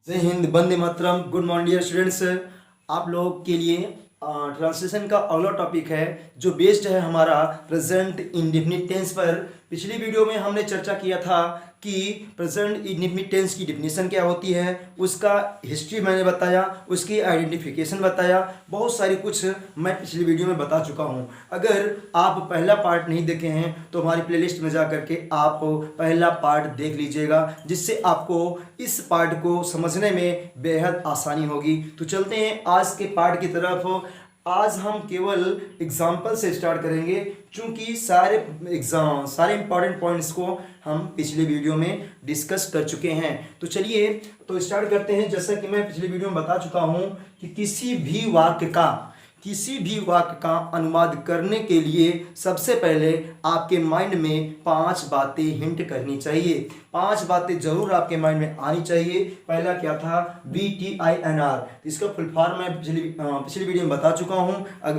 जय हिंद, वंदे मातरम। Good morning dear students. आप लोगों के लिए ट्रांसलेशन का अगला टॉपिक है जो बेस्ड है हमारा प्रेजेंट इंडेफिनिट टेंस पर। पिछली वीडियो में हमने चर्चा किया था कि प्रेजेंट इंडेफिनिट टेंस की डिफिनीशन क्या होती है, उसका हिस्ट्री मैंने बताया, उसकी आइडेंटिफिकेशन बताया, बहुत सारी कुछ मैं पिछली वीडियो में बता चुका हूं। अगर आप पहला पार्ट नहीं देखे हैं तो हमारी प्लेलिस्ट में जा करके आप पहला पार्ट देख लीजिएगा, जिससे आपको इस पार्ट को समझने में बेहद आसानी होगी। तो चलते हैं आज के पार्ट की तरफ। आज हम केवल एग्जाम्पल से स्टार्ट करेंगे, क्योंकि सारे इंपॉर्टेंट पॉइंट्स को हम पिछले वीडियो में डिस्कस कर चुके हैं। तो चलिए तो स्टार्ट करते हैं। जैसा कि मैं पिछले वीडियो में बता चुका हूं कि किसी भी वाक्य का अनुवाद करने के लिए सबसे पहले आपके माइंड में 5 बातें हिंट करनी चाहिए। 5 बातें जरूर आपके माइंड में आनी चाहिए। पहला क्या था? BTINR। इसका फुल फॉर्म मैं पिछली वीडियो में बता चुका हूं।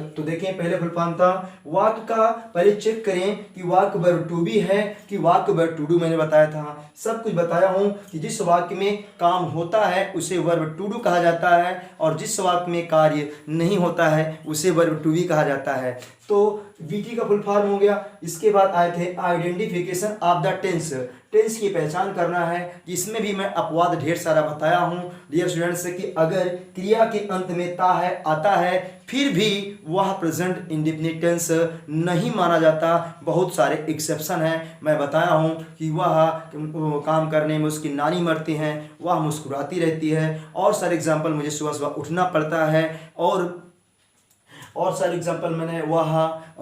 तो देखें, पहले फुल फॉर्म था वाक्य का। पहले चेक करें कि वाक्य वर्ब टू बी है कि वाक्य वर्ब टू डू। मैंने बताया था, सब कुछ बताया हूं कि जिस वाक्य में काम होता है उसे वर्ब टू डू कहा जाता है, और जिस वाक्य में कार्य नहीं होता है उसे वर्ब टू बी कहा जाता है। तो बीटी का फुल फॉर्म हो गया। इसके बाद आए थे identification of the tense. Tense की पहचान करना है, जिसमें भी मैं अपवाद ढेर सारा बताया हूं डियर स्टूडेंट्स कि अगर क्रिया के अंत में ता है आता है फिर भी वह प्रेजेंट इंडेफिनिट टेंस नहीं माना जाता। बहुत सारे एक्सेप्शन हैं। मैं बताया हूं कि वह काम करने में उसकी नानी मरती हैं, वह मुस्कुराती रहती है, और सारे एग्जाम्पल मुझे सुबह सुबह उठना पड़ता है, और सारे एग्जाम्पल मैंने वह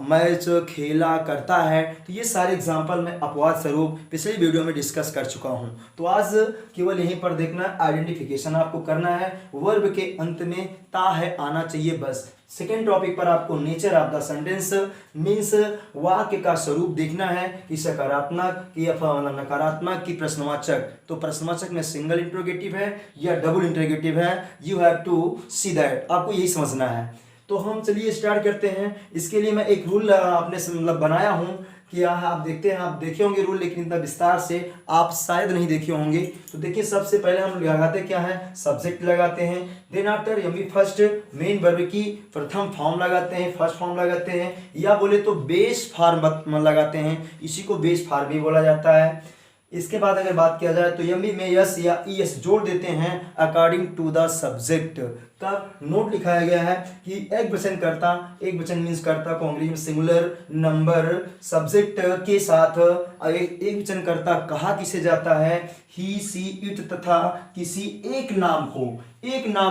मैच खेला करता है। तो ये सारे एग्जाम्पल मैं अपवाद स्वरूप पिछली वीडियो में डिस्कस कर चुका हूँ। तो आज केवल यहीं पर देखना, आइडेंटिफिकेशन आपको करना है। वर्ब के अंत में ता है आना चाहिए बस। सेकेंड टॉपिक पर आपको nature of the sentence means वाक्य का स्वरूप देखना है कि सकारात्मक कि नकारात्मक कि प्रश्नवाचक। तो प्रश्नवाचक में सिंगल इंट्रोगेटिव है या डबल इंट्रोगेटिव है, you have to see that. आपको यही समझना है। तो हम चलिए स्टार्ट करते हैं। इसके लिए मैं एक रूल अपने से बनाया हूं कि आप देखते हैं, आप देखे होंगे रूल, लेकिन इतना विस्तार से आप शायद नहीं देखे होंगे। तो देखिए, सबसे पहले हम लगाते क्या है, सब्जेक्ट लगाते हैं। देन आफ्टर यमी फर्स्ट मेन वर्ब की प्रथम फॉर्म लगाते हैं, फर्स्ट फॉर्म लगाते हैं, या बोले तो बेस फॉर्म लगाते हैं। इसी को बेस फॉर्म भी बोला जाता है। इसके बाद अगर बात किया जाए तो यमी में यस या ईएस जोड़ देते हैं अकॉर्डिंग टू द सब्जेक्ट। का नोट लिखाया गया है कि एक वचन कर्ता, एक वचन मीन्स कर्ता को अंग्रेजी में सिंगुलर नंबर सब्जेक्ट के साथ एक वचन कर्ता कहा किसे जाता है, ही सी इट, तथा किसी एक नाम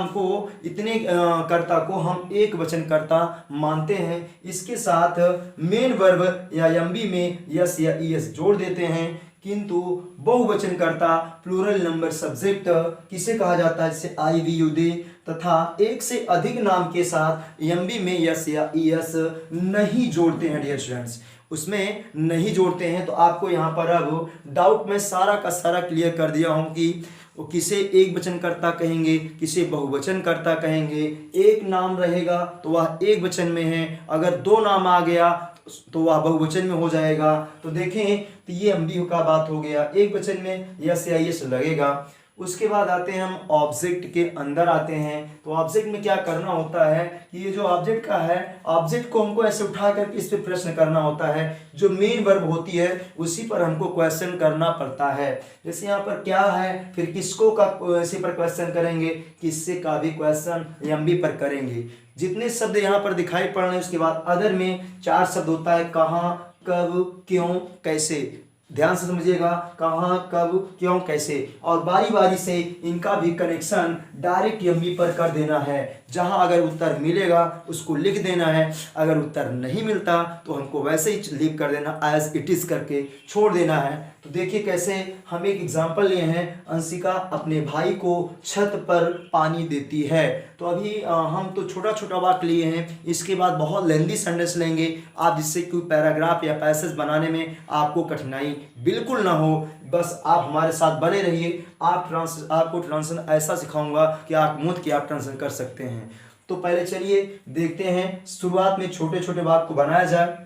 को इतने कर्ता को हम एक वचन कर्ता मानते हैं। इसके साथ मेन वर्ब या एमबी में यस या ईएस जोड़ देते हैं। किंतु बहुवचन कर्ता प्लूरल नंबर सब्जेक्ट किसे कहा जाता है, जैसे आई वी यू दे, तथा एक से अधिक नाम के साथ एमबी में यस या ईएस नहीं जोड़ते हैं डियर स्टूडेंट्स, उसमें नहीं जोड़ते हैं। तो आपको यहाँ पर अब डाउट में सारा का सारा क्लियर कर दिया हूँ कि वो किसे एक वचन कर्ता कहेंगे, किसे बहुवचन कर्ता कहेंगे। एक नाम रहेगा तो वह एक वचन में है, अगर दो नाम आ गया तो वह बहुवचन में हो जाएगा। तो देखें, तो ये एमबी का बात हो गया, एक वचन में यस या यस लगेगा। उसके बाद आते हैं हम ऑब्जेक्ट के अंदर आते हैं। तो ऑब्जेक्ट में क्या करना होता है कि ये जो ऑब्जेक्ट का है, ऑब्जेक्ट को हमको ऐसे उठा करके इस पे प्रश्न करना होता है। जो मेन वर्ब होती है उसी पर हमको क्वेश्चन करना पड़ता है। जैसे यहाँ पर क्या है, फिर किसको का इसी पर क्वेश्चन करेंगे, किससे का भी क्वेश्चन एमबी पर करेंगे। जितने शब्द यहाँ पर दिखाई पड़ रहे हैं, उसके बाद अदर में 4 शब्द होता है, कहाँ, कब, क्यों, कैसे। ध्यान से समझिएगा, कहाँ, कब, क्यों, कैसे, और बारी बारी से इनका भी कनेक्शन डायरेक्ट एमबी पर कर देना है। जहां अगर उत्तर मिलेगा उसको लिख देना है, अगर उत्तर नहीं मिलता तो हमको वैसे ही लिख कर देना, एज इट इज करके छोड़ देना है। तो देखिए कैसे, हम एक एग्जाम्पल लिए हैं, अंशिका अपने भाई को छत पर पानी देती है। तो अभी हम तो छोटा छोटा वाक्य लिए हैं, इसके बाद बहुत लेंदी सेंटेंस लेंगे आप, जिससे कोई पैराग्राफ या पैसेज बनाने में आपको कठिनाई बिल्कुल ना हो। बस आप हमारे साथ बने रहिए, आपको ट्रांसलेशन ऐसा सिखाऊंगा कि आप मुफ्त की आप ट्रांसलेशन कर सकते हैं। तो पहले चलिए देखते हैं, शुरुआत में छोटे छोटे वाक्य को बनाया जाए।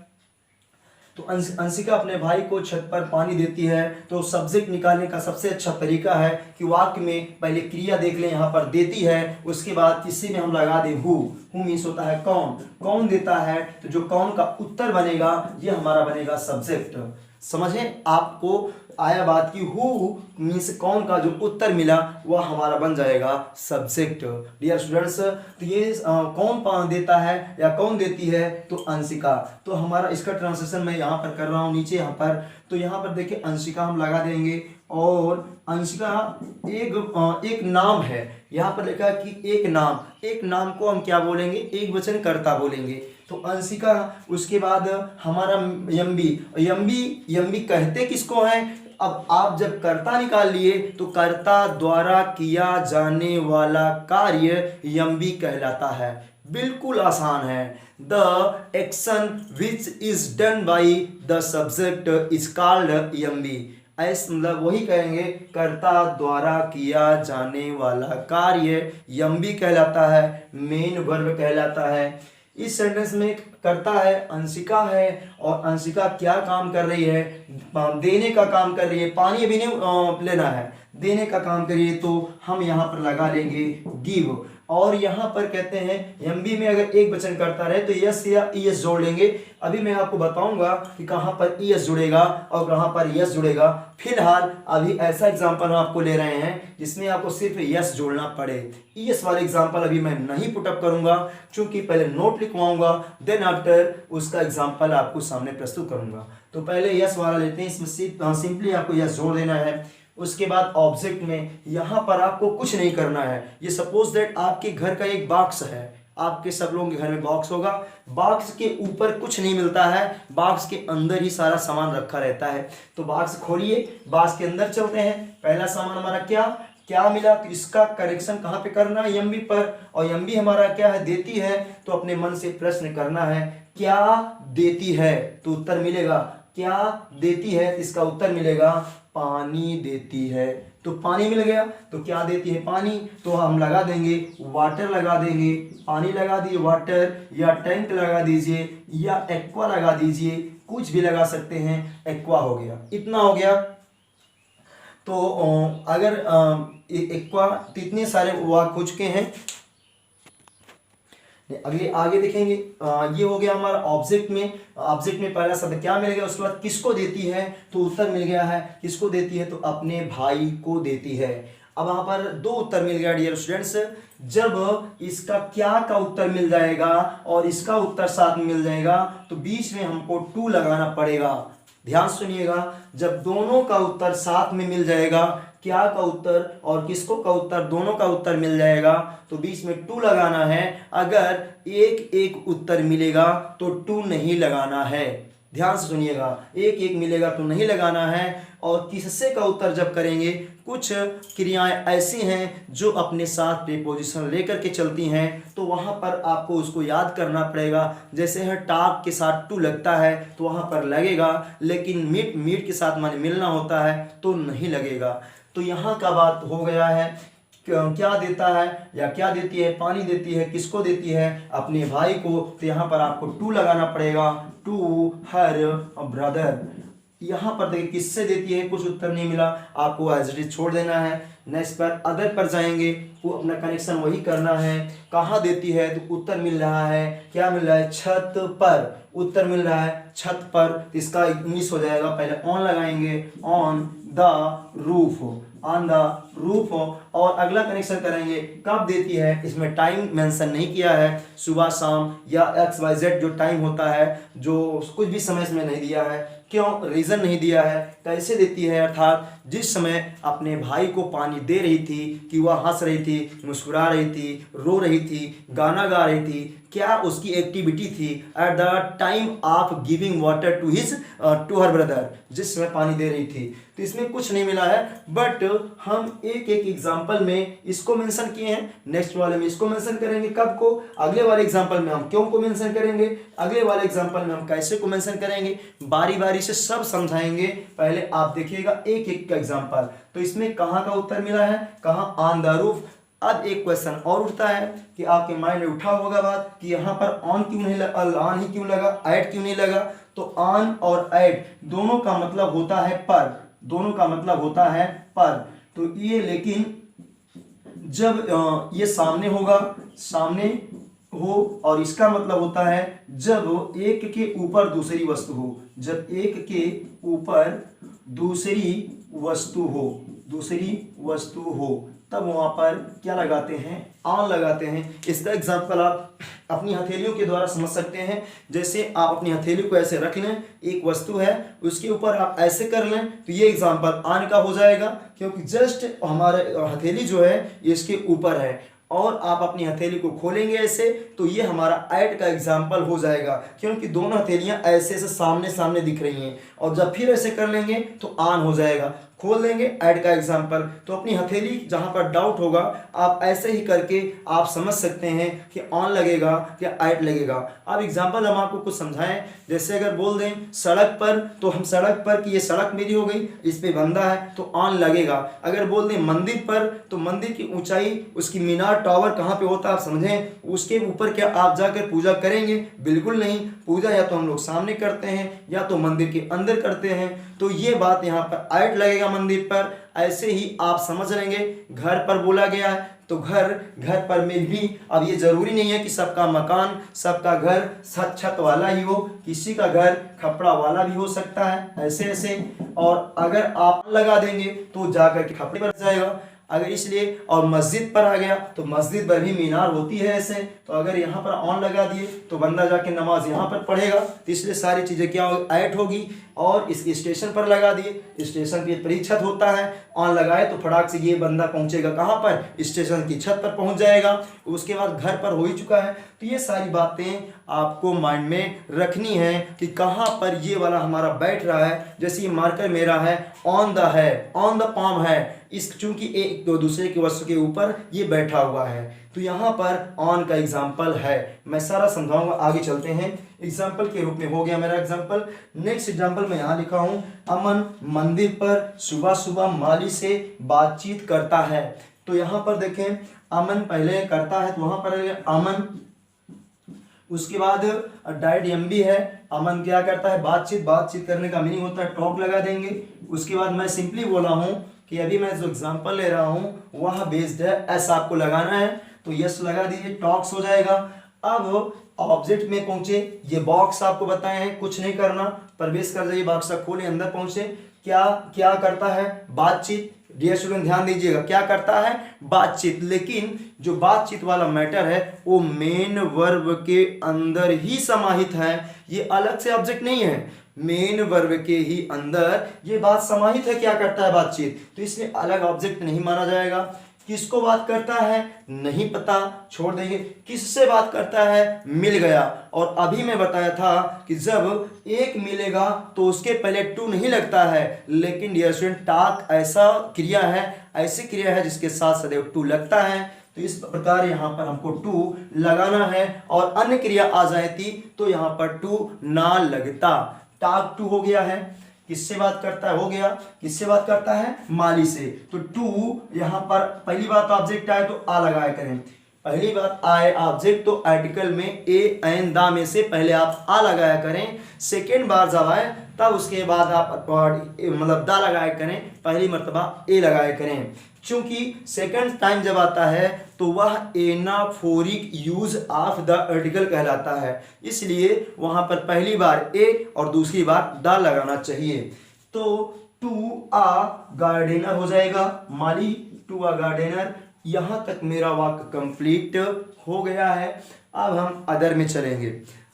तो अंशिका अपने भाई को छत पर पानी देती है। तो सब्जेक्ट निकालने का सबसे अच्छा तरीका है कि वाक्य में पहले क्रिया देख लें, यहाँ पर देती है, उसके बाद किसी में हम लगा दें हु मीन्स होता है कौन, कौन देता है, तो जो कौन का उत्तर बनेगा ये हमारा बनेगा सब्जेक्ट। समझे आपको आया बात की हु मीन्स कौन का जो उत्तर मिला वह हमारा बन जाएगा सब्जेक्ट। डियर स्टूडेंट्स, तो ये कौन देता है या कौन देती है, तो अंशिका। तो हमारा इसका ट्रांसलेशन मैं यहाँ पर कर रहा हूँ नीचे यहाँ पर। तो यहाँ पर देखिए अंशिका हम लगा देंगे और अंशिका एक नाम है, यहाँ पर लिखा है कि एक नाम को हम क्या बोलेंगे, एक वचन कर्ता बोलेंगे। तो अंशिका, उसके बाद हमारा यम्बी कहते किसको हैं। अब आप जब कर्ता निकाल लिए तो कर्ता द्वारा किया जाने वाला कार्य यम्बी कहलाता है। बिल्कुल आसान है। The action which is done by the subject is called यम्बी। ऐसे मतलब वही कहेंगे, कर्ता द्वारा किया जाने वाला कार्य यम्बी कहलाता है, मेन वर्ब कहलाता है। इस सेंटेंस में करता है अंशिका है और अंशिका क्या काम कर रही है, देने का काम कर रही है, पानी भी नहीं लेना है, देने का काम करिए। तो हम यहाँ पर लगा लेंगे गिव। और यहाँ पर कहते हैं एमबी में अगर एक वचन करता रहे तो यस या ईएस जोड़ लेंगे। अभी मैं आपको बताऊंगा कि कहाँ पर ईएस जुड़ेगा और कहाँ पर यस जुड़ेगा। फिलहाल अभी ऐसा एग्जांपल हम आपको ले रहे हैं जिसमें आपको सिर्फ यस जोड़ना पड़े। ईएस वाले एग्जांपल अभी मैं नहीं पुटअप करूंगा क्योंकि पहले नोट लिखवाऊंगा, देन आफ्टर उसका एग्जांपल आपको सामने प्रस्तुत करूंगा। तो पहले यस वाला लेते हैं, इसमें सिंपली आपको यस जोड़ देना है। उसके बाद ऑब्जेक्ट में यहाँ पर आपको कुछ नहीं करना है। ये सपोज दैट आपके घर का एक बॉक्स है, आपके सब लोगों के घर में बॉक्स होगा, बॉक्स के ऊपर कुछ नहीं मिलता है, बॉक्स के अंदर ही सारा सामान रखा रहता है। तो बॉक्स खोलिए, बॉक्स के अंदर चलते हैं। पहला सामान हमारा क्या मिला, तो इसका करेक्शन कहाँ पे करना है, एमबी पर। और एमबी हमारा क्या है, देती है। तो अपने मन से प्रश्न करना है क्या देती है, तो उत्तर मिलेगा क्या देती है, तो इसका उत्तर मिलेगा पानी देती है। तो पानी मिल गया, तो क्या देती है, पानी। तो हम लगा देंगे वाटर, लगा देंगे पानी, लगा दिए वाटर, या टैंक लगा दीजिए, या एक्वा लगा दीजिए, कुछ भी लगा सकते हैं, एक्वा हो गया। इतना हो गया। तो अगर एक्वा, तो इतने सारे वाक्य हो चुके हैं। अगले आगे देखेंगे, ये हो गया हमारा ऑब्जेक्ट में। ऑब्जेक्ट में पहला शब्द क्या मिल गया, उसके बाद किसको देती है, तो उत्तर मिल गया है किसको देती है, तो अपने भाई को देती है। अब वहां पर दो उत्तर मिल गया डियर स्टूडेंट्स। जब इसका क्या का उत्तर मिल जाएगा और इसका उत्तर साथ में मिल जाएगा तो बीच में हमको टू लगाना पड़ेगा। ध्यान सुनिएगा, जब दोनों का उत्तर साथ में मिल जाएगा, क्या का उत्तर और किसको का उत्तर, दोनों का उत्तर मिल जाएगा, तो बीच में टू लगाना है। अगर एक एक उत्तर मिलेगा तो टू नहीं लगाना है। ध्यान से सुनिएगा, एक एक मिलेगा तो नहीं लगाना है। और किससे का उत्तर जब करेंगे, कुछ क्रियाएं ऐसी हैं जो अपने साथ प्रीपोजिशन लेकर के चलती हैं, तो वहां पर आपको उसको याद करना पड़ेगा। जैसे है टाक के साथ टू लगता है तो वहां पर लगेगा, लेकिन मीट के साथ माने मिलना होता है तो नहीं लगेगा। तो यहाँ का बात हो गया है, क्या देता है या क्या देती है, पानी देती है, किसको देती है, अपने भाई को। तो यहाँ पर आपको टू लगाना पड़ेगा, टू हर ब्रदर। यहाँ पर देखिए किससे देती है, कुछ उत्तर नहीं मिला, आपको एज इट इज छोड़ देना है। नेक्स्ट पर अदर पर जाएंगे, वो अपना कनेक्शन वही करना है। कहाँ देती है, तो उत्तर मिल रहा है, क्या मिल रहा है, छत पर, उत्तर मिल रहा है छत पर। तो इसका इंग्लिश हो जाएगा, पहले ऑन लगाएंगे, on the roof, on the roof. और अगला कनेक्शन करेंगे, कब देती है, इसमें टाइम मेंशन नहीं किया है, सुबह शाम या XYZ जो टाइम होता है, जो कुछ भी समय इसमें नहीं दिया है। क्यों, रीजन नहीं दिया है। कैसे देती है, अर्थात जिस समय अपने भाई को पानी दे रही थी, कि वह हंस रही थी, मुस्कुरा रही थी, रो रही थी, गाना गा रही थी, क्या उसकी एक्टिविटी थी at the time of giving water to her brother, जिस समय पानी दे रही थी। तो इसमें कुछ नहीं मिला है, बट हम एक एक एग्जाम्पल में इसको मेंशन किए हैं। नेक्स्ट वाले में इसको मेंशन करेंगे, कब को, अगले वाले एग्जाम्पल में हम क्यों को मेंशन करेंगे, अगले वाले एग्जाम्पल में हम कैसे को मेंशन करेंगे, बारी बारी से सब समझाएंगे। पहले आप देखिएगा एक एक का एग्जाम्पल। तो इसमें कहाँ का उत्तर मिला है, कहाँ, ऑन द रूफ, अब एक क्वेश्चन और उठता है कि आपके माइंड में उठा होगा बात कि यहाँ पर ऑन क्यों नहीं लगा, ऑन ही क्यों लगा, ऐट क्यों नहीं लगा। तो ऑन और ऐट दोनों का मतलब होता है पर, दोनों का मतलब होता है पर। तो ये लेकिन जब ये सामने होगा, सामने हो, और इसका मतलब होता है जब एक के ऊपर दूसरी वस्तु हो, जब एक के ऊपर दूसरी वस्तु हो, दूसरी वस्तु हो, तब वहां पर क्या लगाते हैं, ऑन लगाते हैं। इसका एग्जांपल आप अपनी हथेलियों के द्वारा समझ सकते हैं। जैसे आप अपनी हथेली को ऐसे रख लें, एक वस्तु है उसके ऊपर आप ऐसे कर लें, तो ये एग्जांपल ऑन का हो जाएगा, क्योंकि जस्ट हमारे हथेली जो है इसके ऊपर है, और आप अपनी हथेली को खोलेंगे ऐसे, तो ये हमारा ऐट का एग्जाम्पल हो जाएगा, क्योंकि दोनों हथेलियां ऐसे ऐसे सामने सामने दिख रही हैं। और जब फिर ऐसे कर लेंगे तो ऑन हो जाएगा, खोल देंगे ऐड का एग्जाम्पल। तो अपनी हथेली जहां पर डाउट होगा आप ऐसे ही करके आप समझ सकते हैं कि ऑन लगेगा या ऐड लगेगा। अब एग्जाम्पल हम आपको कुछ समझाएं। जैसे अगर बोल दें सड़क पर, तो हम सड़क पर कि ये सड़क मेरी हो गई, इस पे बंदा है तो ऑन लगेगा। अगर बोल दें मंदिर पर, तो मंदिर की ऊंचाई, उसकी मीनार टावर कहाँ पे होता है आप समझें, उसके ऊपर क्या आप जाकर पूजा करेंगे? बिल्कुल नहीं। पूजा या तो हम लोग सामने करते हैं या तो मंदिर के अंदर करते हैं। तो ये बात यहाँ पर ऐड लगेगा मंदिर पर। ऐसे ही आप समझ लेंगे घर पर बोला गया है तो घर, घर पर में भी अब ये जरूरी नहीं है कि सबका मकान, सबका घर छत वाला ही हो, किसी का घर खपड़ा वाला भी हो सकता है, ऐसे ऐसे। और अगर आप लगा देंगे तो जाकर के खपड़े पर जाएगा, अगर इसलिए। और मस्जिद पर आ गया तो मस्जिद पर भी मीनार होती है ऐसे, तो अगर यहाँ पर ऑन लगा दिए तो बंदा जाके नमाज यहाँ पर पढ़ेगा, तो इसलिए सारी चीज़ें क्या होगी, ऐड होगी। और इस स्टेशन पर लगा दिए, स्टेशन की परीक्षत होता है, ऑन लगाए तो फटाक से ये बंदा पहुंचेगा कहाँ पर, स्टेशन की छत पर पहुंच जाएगा। उसके बाद घर पर हो ही चुका है। तो ये सारी बातें आपको माइंड में रखनी है कि कहाँ पर ये वाला हमारा बैठ रहा है। जैसे ये मार्कर मेरा है ऑन द है, ऑन द पाम है, इस चूंकि एक दो दूसरे की वस्तु के ऊपर ये बैठा हुआ है, तो यहाँ पर ऑन का एग्जाम्पल है। मैं सारा समझाऊंगा, आगे चलते हैं। एग्जाम्पल के रूप में हो गया मेरा एग्जाम्पल। नेक्स्ट एग्जाम्पल मैं यहाँ लिखा हूँ, अमन मंदिर पर सुबह सुबह माली से बातचीत करता है। तो यहाँ पर देखें अमन पहले करता है, तो वहां पर अमन, उसके बाद डाइड एम भी है, अमन क्या करता है, बातचीत, बातचीत करने का मीनिंग होता है टॉक लगा देंगे। उसके बाद मैं सिंपली बोला हूँ कि अभी मैं जो एग्जांपल ले रहा हूँ वह बेस्ड है, ऐसा आपको लगाना है तो यस लगा दीजिए, टॉक्स हो जाएगा। अब ऑब्जेक्ट में पहुंचे, ये बॉक्स आपको बताए हैं, कुछ नहीं करना, प्रवेश कर जाइए, बॉक्स खोले, अंदर पहुंचे। क्या क्या करता है, बातचीत। डियर स्टूडेंट ध्यान दीजिएगा, क्या करता है, बातचीत। लेकिन जो बातचीत वाला मैटर है वो मेन वर्ब के अंदर ही समाहित है, ये अलग से ऑब्जेक्ट नहीं है, मेन वर्ब के ही अंदर ये बात समाहित है। क्या करता है, बातचीत, तो इसलिए अलग ऑब्जेक्ट नहीं माना जाएगा। किसको बात करता है नहीं पता, छोड़ देंगे। किससे बात करता है, मिल गया। और अभी मैं बताया था कि जब एक मिलेगा तो उसके पहले टू नहीं लगता है, लेकिन डियर स्टूडेंट टाक ऐसा क्रिया है, ऐसी क्रिया है जिसके साथ सदैव टू लगता है। तो इस प्रकार यहाँ पर हमको टू लगाना है, और अन्य क्रिया आ जाती तो यहाँ पर टू ना लगता। टाक टू हो गया है, किससे बात करता है, हो गया, किससे बात करता है, माली से। तो टू यहाँ पर पहली बात ऑब्जेक्ट आए तो आ लगाया करें, पहली बात आए ऑब्जेक्ट तो आर्टिकल में ए एन दा में से पहले आप आ लगाया करें। सेकेंड बार जब आए तब उसके बाद आप मतलब दा लगाया करें, पहली मर्तबा ए लगाया करें। चूंकि सेकंड टाइम जब आता है तो वह anaphoric use of the article कहलाता है, इसलिए वहां पर पहली बार ए और दूसरी बार द लगाना चाहिए। तो टू आ गार्डनर हो जाएगा, माली टू आ गार्डनर। यहां तक मेरा वाक्य कंप्लीट हो गया है। अब हम अदर में चलेंगे।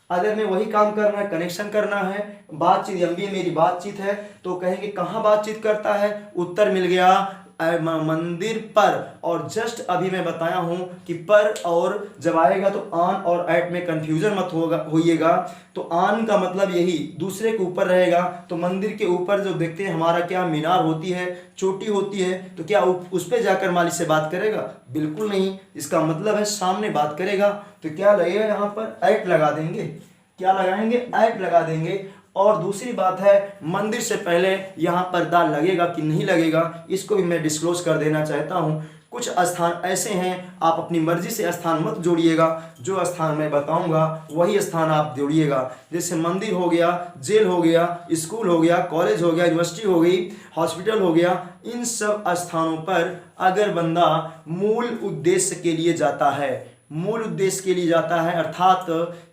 अदर में वही काम करना है, कनेक्शन करना है। बातचीत एमबीए मेरी बातचीत है, तो कहेंगे कहाँ बातचीत करता है, उत्तर मिल गया मंदिर पर। और जस्ट अभी मैं बताया हूं कि पर और जब आएगा तो ऑन और एट में कंफ्यूजन मत होइएगा। तो ऑन का मतलब यही दूसरे के ऊपर रहेगा, तो मंदिर के ऊपर जो देखते हैं हमारा क्या मीनार होती है, चोटी होती है, तो क्या उस पे जाकर माली से बात करेगा, बिल्कुल नहीं। इसका मतलब है सामने बात करेगा। तो क्या लगेगा, यहाँ पर एट लगा देंगे, क्या लगाएंगे, एट लगा देंगे। और दूसरी बात है मंदिर से पहले यहाँ पर दा लगेगा कि नहीं लगेगा, इसको भी मैं डिस्क्लोज कर देना चाहता हूँ। कुछ स्थान ऐसे हैं आप अपनी मर्जी से स्थान मत जोड़िएगा, जो स्थान मैं बताऊंगा वही स्थान आप जोड़िएगा। जैसे मंदिर हो गया, जेल हो गया, स्कूल हो गया, कॉलेज हो गया, यूनिवर्सिटी हो गई, हॉस्पिटल हो गया, इन सब स्थानों पर अगर बंदा मूल उद्देश्य के लिए जाता है, मूल उद्देश्य के लिए जाता है, अर्थात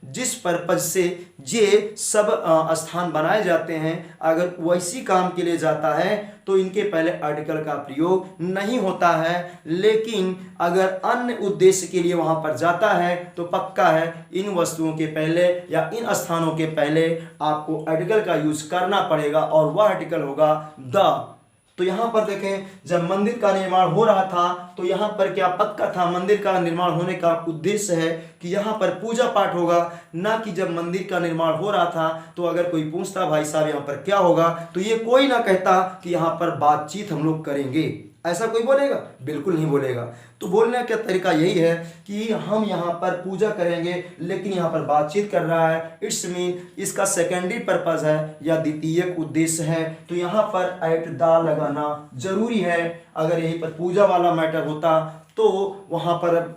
जिस पर्पज से ये सब स्थान बनाए जाते हैं, अगर वैसी काम के लिए जाता है तो इनके पहले आर्टिकल का प्रयोग नहीं होता है। लेकिन अगर अन्य उद्देश्य के लिए वहां पर जाता है तो पक्का है इन वस्तुओं के पहले या इन स्थानों के पहले आपको आर्टिकल का यूज करना पड़ेगा और वह आर्टिकल होगा द। तो यहाँ पर देखें, जब मंदिर का निर्माण हो रहा था तो यहाँ पर क्या पक्का था, मंदिर का निर्माण होने का उद्देश्य है कि यहाँ पर पूजा पाठ होगा, ना कि जब मंदिर का निर्माण हो रहा था तो अगर कोई पूछता भाई साहब यहाँ पर क्या होगा, तो ये कोई ना कहता कि यहाँ पर बातचीत हम लोग करेंगे। ऐसा कोई बोलेगा? बिल्कुल नहीं बोलेगा। तो बोलने का तरीका यही है कि हम यहाँ पर पूजा करेंगे, लेकिन यहाँ पर बातचीत कर रहा है, इट्स मीन इसका सेकेंडरी पर्पज है या द्वितीयक उद्देश्य है। तो यहाँ पर एट द लगाना जरूरी है। अगर यहीं पर पूजा वाला मैटर होता तो वहाँ पर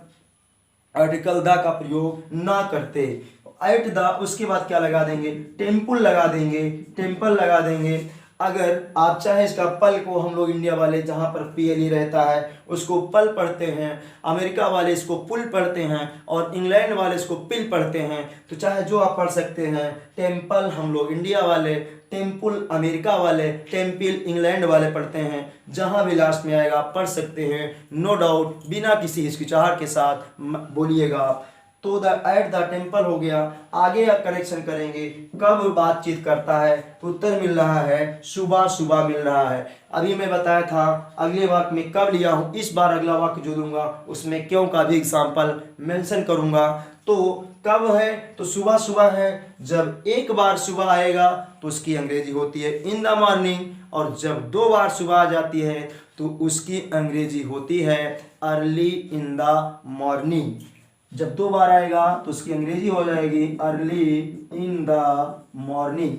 आर्टिकल द का प्रयोग ना करते, एट द। उसके बाद क्या लगा देंगे? टेम्पल लगा देंगे, टेम्पल लगा देंगे। अगर आप चाहे इसका पल को, हम लोग इंडिया वाले जहाँ पर PLE रहता है उसको पल पढ़ते हैं, अमेरिका वाले इसको पुल पढ़ते हैं और इंग्लैंड वाले इसको पिल पढ़ते हैं, तो चाहे जो आप पढ़ सकते हैं। टेम्पल हम लोग इंडिया वाले, टेम्पल अमेरिका वाले, टेम्पल इंग्लैंड वाले पढ़ते हैं। जहाँ भी लास्ट में आएगा आप पढ़ सकते हैं, नो डाउट, बिना किसी हिचकिचाहट के साथ बोलिएगा आप। तो द एट द टेम्पल हो गया। आगे आप कनेक्शन करेंगे, कब बातचीत करता है तो उत्तर मिल रहा है सुबह सुबह मिल रहा है। अभी मैं बताया था अगले वाक्य में कब लिया हूँ, इस बार अगला वाक्य जो दूंगा उसमें क्यों का भी एग्जाम्पल मेंशन करूंगा। तो कब है तो सुबह सुबह है। जब एक बार सुबह आएगा तो उसकी अंग्रेजी होती है इन द मॉर्निंग, और जब 2 बार सुबह आ जाती है तो उसकी अंग्रेजी होती है अर्ली इन द मॉर्निंग। जब 2 बार आएगा तो उसकी अंग्रेजी हो जाएगी अर्ली इन द मॉर्निंग।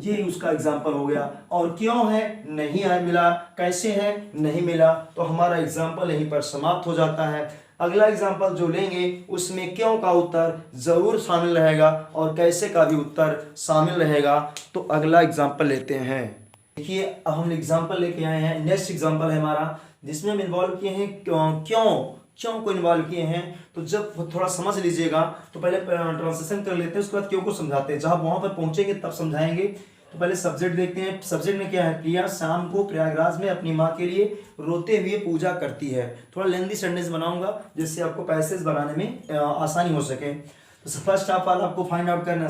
ये उसका एग्जाम्पल हो गया। और क्यों है नहीं है मिला, कैसे है नहीं मिला, तो हमारा एग्जाम्पल यहीं पर समाप्त हो जाता है। अगला एग्जाम्पल जो लेंगे उसमें क्यों का उत्तर जरूर शामिल रहेगा और कैसे का भी उत्तर शामिल रहेगा। तो अगला एग्जाम्पल लेते हैं। देखिए अब हम एग्जाम्पल लेके आए हैं, नेक्स्ट एग्जाम्पल है हमारा जिसमें हम इन्वॉल्व किए हैं क्यों को इन्वॉल्व किए हैं। तो जब थोड़ा समझ लीजिएगा तो पहले ट्रांसलेशन कर लेते हैं, उसके बाद क्यों को समझाते हैं। जहाँ वहाँ पर पहुँचेंगे तब समझाएंगे। तो पहले सब्जेक्ट देखते हैं। सब्जेक्ट में क्या है? प्रिया शाम को प्रयागराज में अपनी माँ के लिए रोते हुए पूजा करती है। थोड़ा लेंथी सेंटेंस बनाऊंगा जिससे आपको पैसेज बनाने में आसानी हो सके। तो फर्स्ट ऑफ ऑल आपको फाइंड आउट करना है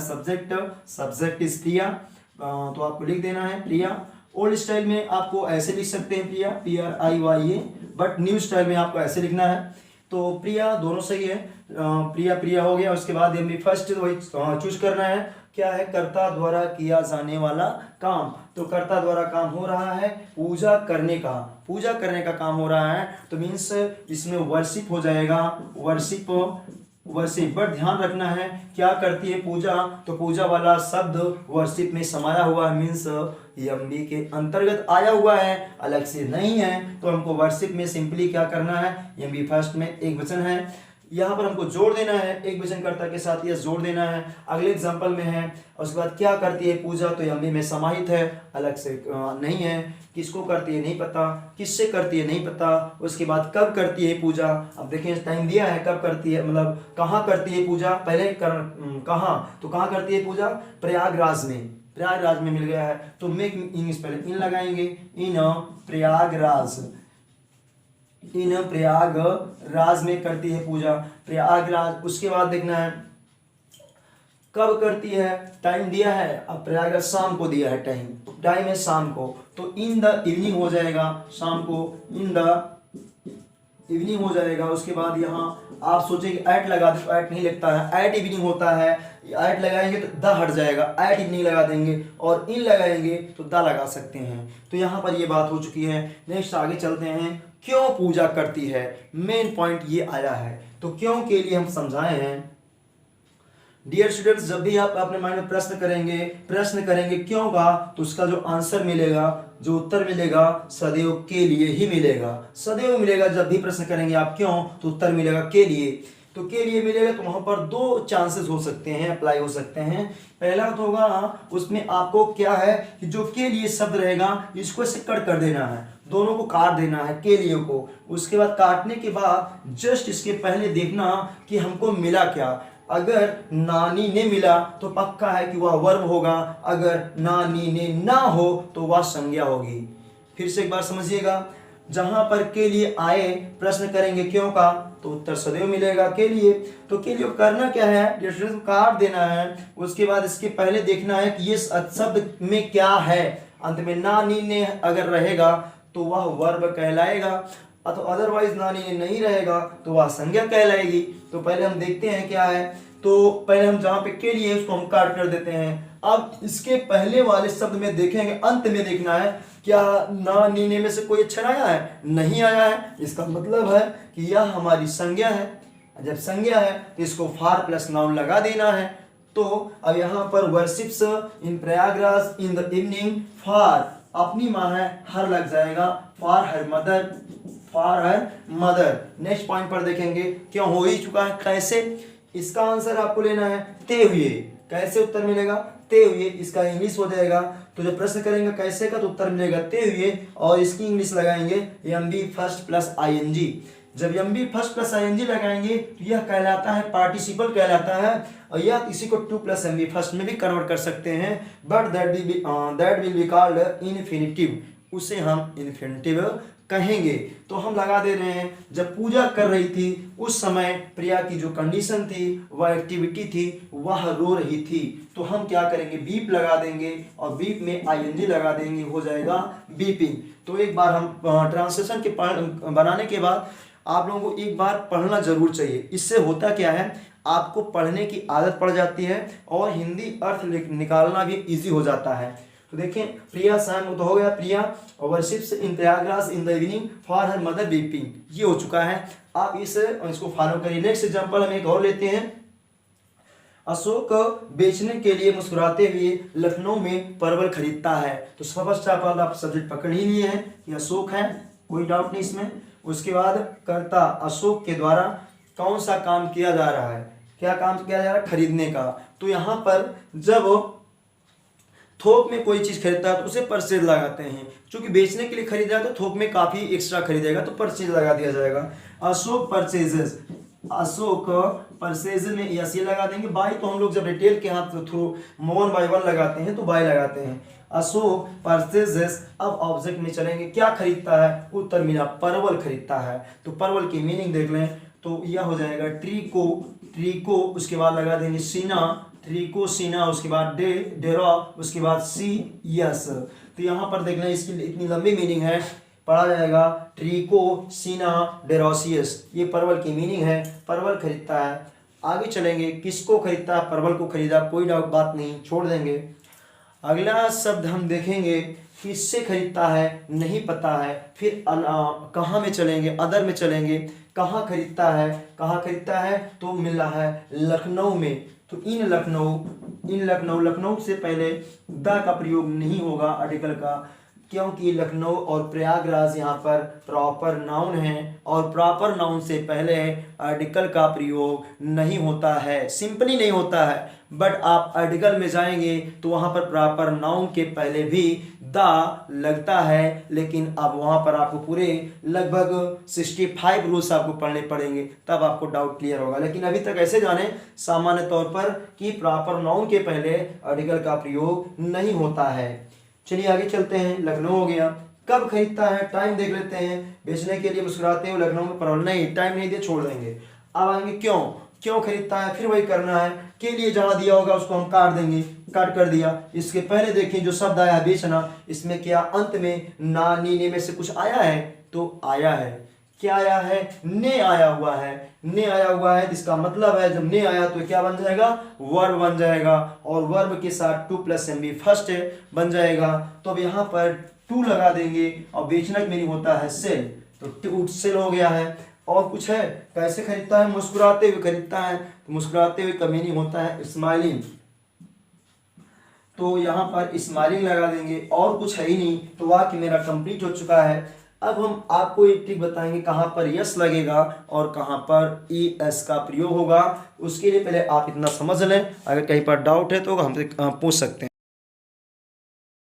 सब्जेक्ट इज प्रिया। तो आपको लिख देना है प्रिया। ओल्ड स्टाइल में आपको ऐसे लिख सकते हैं प्रिया, PRIYA, बट न्यू स्टाइल में आपको ऐसे लिखना है। तो प्रिया दोनों सही है, प्रिया हो गया। उसके बाद हम फर्स्ट वही चूज करना है, क्या है? कर्ता द्वारा किया जाने वाला काम। तो कर्ता द्वारा काम हो रहा है पूजा करने का काम हो रहा है, तो मीन्स इसमें वर्शिप हो जाएगा, वर्शिप। बट ध्यान रखना है क्या करती है पूजा, तो पूजा वाला शब्द वर्शिप में समाया हुआ है, मीन्स यम्बी के अंतर्गत आया हुआ है, अलग से नहीं है। तो हमको वर्शिप में सिंपली क्या करना है, यम्बी फर्स्ट में एक वचन है, यहाँ पर हमको जोड़ देना है, एक वचन कर्ता के साथ यह जोड़ देना है। अगले एग्जाम्पल में है, उसके बाद क्या करती है पूजा, तो यम्बी में समाहित है, अलग से नहीं है। किसको करती है नहीं पता, किससे करती है नहीं पता। उसके बाद कब करती है पूजा, अब देखें टाइम दिया है कब करती है, मतलब कहाँ करती है पूजा। पहले कहाँ, तो कहाँ करती है पूजा? प्रयागराज में मिल गया है, तो मेक इंग्लिश पहले इन लगाएंगे, इन प्रयागराज में करती है पूजा, प्रयागराज। उसके बाद देखना है कब करती है, टाइम दिया है, अब प्रयागराज शाम को दिया है, टाइम है शाम को, तो इन द इवनिंग हो जाएगा, शाम को इन द इवनिंग हो जाएगा। उसके बाद यहाँ आप सोचेंगे ऐट लगा दो, ऐट नहीं लगता है, ऐट इवनिंग होता है, ऐट लगाएंगे तो द हट जाएगा, ऐट इवनिंग लगा देंगे, और इन लगाएंगे तो द लगा सकते हैं। तो यहाँ पर ये बात हो चुकी है। नेक्स्ट आगे चलते हैं, क्यों पूजा करती है, मेन पॉइंट ये आया है। तो क्यों के लिए हम समझाए हैं, डियर स्टूडेंट्स, जब भी आप अपने माइंड में प्रश्न करेंगे क्यों का, तो उसका जो आंसर मिलेगा, जो उत्तर मिलेगा, सदैव के लिए ही मिलेगा। सदैव मिलेगा। जब भी प्रश्न करेंगे आप क्यों, तो उत्तर मिलेगा के लिए। तो के लिए मिलेगा, तो वहां पर दो चांसेस हो सकते हैं, अप्लाई हो सकते हैं। पहला तो होगा उसमें आपको क्या है कि जो के लिए शब्द रहेगा इसको ऐसे कट कर देना है, दोनों को काट देना है के लिए को। उसके बाद काटने के बाद जस्ट इसके पहले देखना कि हमको मिला क्या। अगर नानी ने मिला तो पक्का है कि वह वर्ब होगा, अगर नानी ने ना हो तो वह संज्ञा होगी। फिर से एक बार समझिएगा, जहां पर के लिए आए प्रश्न करेंगे क्यों का, तो उत्तर सदैव मिलेगा के लिए। तो के लिए करना क्या है, काट देना है। उसके बाद इसके पहले देखना है कि ये शब्द में क्या है। अंत में नानी ने अगर रहेगा तो वह वर्ब कहलाएगा, तो अदरवाइज नानी ने नहीं रहेगा तो वह संज्ञा कहलाएगी। तो पहले हम देखते हैं क्या है। तो पहले हम जहां पे के लिए उसको हम काट कर देते हैं। अब इसके पहले वाले शब्द में देखेंगे, अंत में देखना है क्या ना नीने में से कोई अक्षर आया है, नहीं आया है। इसका मतलब है कि यह हमारी संज्ञा है। जब संज्ञा है तो इसको फार प्लस नाउन लगा देना है। तो अब यहाँ पर worships in Prayagraj in the evening, for अपनी माँ है, हर लग जाएगा, for her mother, for her mother. Next point पर देखेंगे क्यों हो ही चुका है, कैसे। इसका आंसर आपको लेना है ते हुए। कैसे उत्तर मिलेगा, ते हुए। इसका इंग्लिश हो जाएगा, तो जब प्रश्न करेंगे कैसे का तो उत्तर मिलेगा ते हुए, और इसकी इंग्लिश लगाएंगे M B first plus I N G. जब M B first plus I N G लगाएंगे तो यह कहलाता है पार्टिसिपल कहलाता है, और यह इसी को to plus M B first में भी कन्वर्ट कर सकते हैं, but that will be called infinitive. उसे हम इन्फिनिटिव कहेंगे। तो हम लगा दे रहे हैं, जब पूजा कर रही थी उस समय प्रिया की जो कंडीशन थी, वह एक्टिविटी थी, वह रो रही थी। तो हम क्या करेंगे, बीप लगा देंगे और बीप में आईएनजी लगा देंगे, हो जाएगा बीपिंग। तो एक बार हम ट्रांसलेशन के बनाने के बाद आप लोगों को एक बार पढ़ना जरूर चाहिए। इससे होता क्या है, आपको पढ़ने की आदत पड़ जाती है और हिंदी अर्थ निकालना भी ईजी हो जाता है। तो देखें, प्रिया सन तो हो गया प्रिया, और worships in Prayagraj in the evening for her mother beeping, ये हो चुका है। आप इसको फॉलो करिए। नेक्स्ट एग्जांपल हम एक और लेते हैं। अशोक बेचने के लिए मुस्कुराते हुए लखनऊ में परवल खरीदता है। तो फर्स्ट आप सब्जेक्ट पकड़ ही लिए हैं कि अशोक है, कोई डाउट नहीं इसमें। उसके बाद कर्ता अशोक के द्वारा कौन सा काम किया जा रहा है, क्या काम किया जा रहा है, खरीदने का। तो यहाँ पर जब थोक में कोई चीज खरीदता है तो उसे परचेज लगाते हैं, क्योंकि बेचने के लिए खरीदा है तो थोक में काफी एक्स्ट्रा खरीदेगा तो परचेज लगा दिया जाएगा। अशोक परचेजेस, अशोक परचेज में यस ये लगा देंगे। बाय तो हम लोग जब रिटेल के हाथ थ्रू मोन बाय वन लगाते हैं तो बाय लगाते हैं। अशोक परचेजेस। अब ऑब्जेक्ट में चलेंगे, क्या खरीदता है, उत्तर मिला परवल खरीदता है। तो परवल की मीनिंग देख लें तो यह हो जाएगा ट्रीको, ट्रीको उसके बाद लगा देंगे सीना, ट्रीको सीना, उसके बाद डेरा, उसके बाद सी यस। तो यहाँ पर देखना इसकी इतनी लंबी मीनिंग है, पढ़ा जाएगा ट्रीको सीना डेरोसियस, ये परवल की मीनिंग है, परवल खरीदता है। आगे चलेंगे, किसको खरीदता है, परवल को खरीदा, कोई डाउट बात नहीं, छोड़ देंगे। अगला शब्द हम देखेंगे, किससे खरीदता है नहीं पता है। फिर कहाँ में चलेंगे, अदर में चलेंगे। कहाँ खरीदता है, कहाँ खरीदता है तो मिल रहा है लखनऊ में। तो इन लखनऊ, इन लखनऊ, लखनऊ से पहले द का प्रयोग नहीं होगा आर्टिकल का, क्योंकि लखनऊ और प्रयागराज यहाँ पर प्रॉपर नाउन है और प्रॉपर नाउन से पहले आर्टिकल का प्रयोग नहीं होता है, सिंपली नहीं होता है। बट आप आर्टिकल में जाएंगे तो वहाँ पर प्रॉपर नाउन के पहले भी द लगता है, लेकिन अब वहाँ पर आपको पूरे लगभग 65 रूल्स आपको पढ़ने पड़ेंगे, तब आपको डाउट क्लियर होगा। लेकिन अभी तक ऐसे जाने सामान्य तौर पर कि प्रॉपर नाउन के पहले आर्टिकल का प्रयोग नहीं होता है। चलिए आगे चलते हैं। लखनऊ हो गया, कब खरीदता है, टाइम देख लेते हैं। बेचने के लिए मुस्कुराते हो लखनऊ में परवल, नहीं टाइम नहीं दिया, छोड़ देंगे। अब आएंगे क्यों, क्यों खरीदता है, फिर वही करना है। के लिए जहां दिया होगा उसको हम काट देंगे, काट कर दिया। इसके पहले देखिए जो शब्द आया बेचना, इसमें क्या अंत में ना नी में से कुछ आया है, तो आया है, क्या आया है, ने आया हुआ है, ने आया हुआ है। इसका मतलब है जब ने आया तो क्या बन जाएगा, वर्ब बन जाएगा, और वर्ब के साथ to plus M B first बन जाएगा। तो अब यहाँ पर टू लगा देंगे, और बेचना मीनिंग होता है सेल, तो सेल हो गया है। और कुछ है, कैसे खरीदता है, मुस्कुराते हुए खरीदता है, तो मुस्कुराते हुए का मीनिंग होता है स्माइलिंग, तो यहाँ पर स्माइलिंग लगा देंगे। और कुछ है ही नहीं, तो वाक्य मेरा कंप्लीट हो चुका है। अब हम आपको एक ट्रिक बताएंगे कहाँ पर यस लगेगा और कहाँ पर ई एस का प्रयोग होगा। उसके लिए पहले आप इतना समझ लें, अगर कहीं पर डाउट है तो हमसे पूछ सकते हैं।